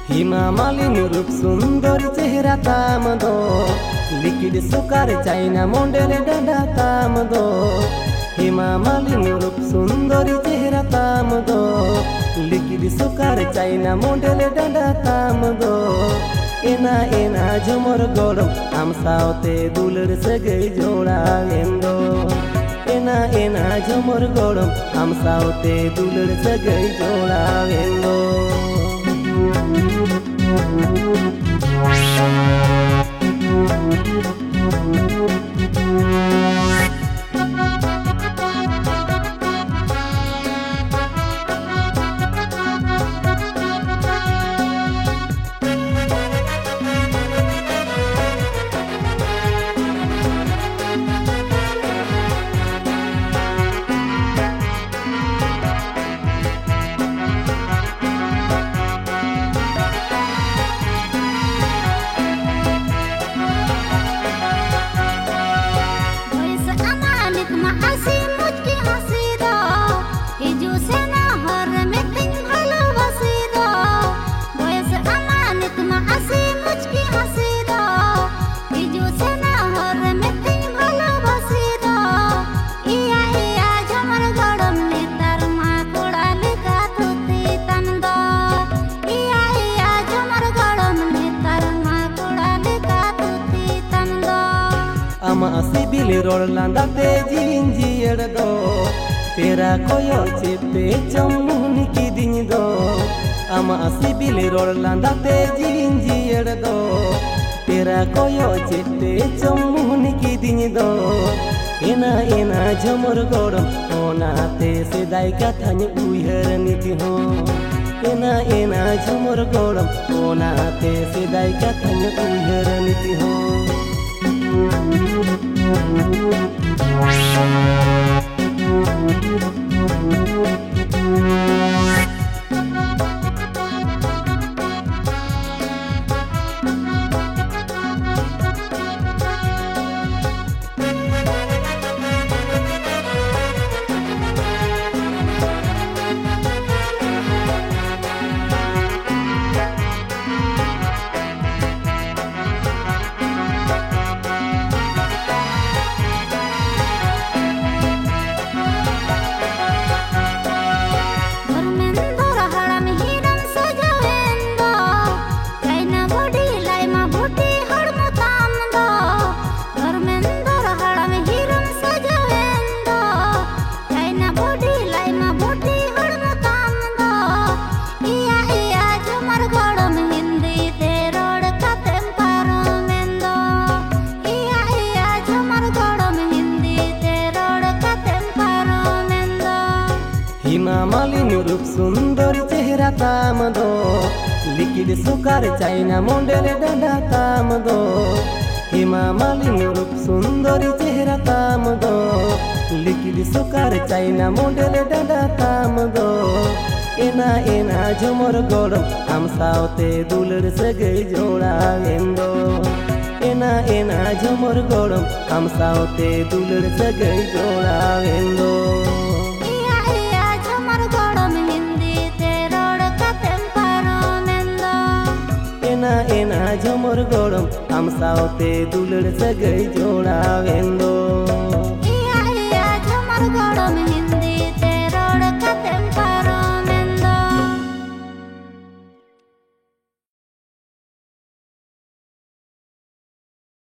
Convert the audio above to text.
हिमा मालिनी रूप सुंदर चेहरा ताम दो लिक्विड सुकार चाइना मोंडेल डांडा ताम दो हिमा मालिनी रूप सुंदर चेहरा ताम दो लिक्विड सुकार चाइना मोंडेल डांडा ताम दो एना एना झमर गरम आम सावते दुलर सगई जोड़ा एंदो एना एना झमर गरम आम सावते दुलर सगई जोड़ा एंदो ama sibil rol landa te jinjier do tera koyo chipe chamun ki din do ama sibil rol landa te jinjier do tera koyo chipe chamun ki din do ena ena jomor gorom ona te sedai katha ni uihar niti ho ena ena jomor gorom ona te sedai katha ni uihar niti ho हिमा मालिनी रूप सुंदर चेहरा ताम दो liquid सुकार China मोंडेल डांडा ताम दो हिमा मालिनी रूप सुंदर चेहरा ताम दो लिक्विड सुकार चाइना मोंडेल डांडा ताम दो एना एना झमर गरम आम सावते दुलर सगई जोड़ा एंदो एना एना झमर गरम आम सावते दुलर सगई जोड़ा एंदो एना झमर गरम आम सावते दुलड़ सगई जोड़ावेंदो।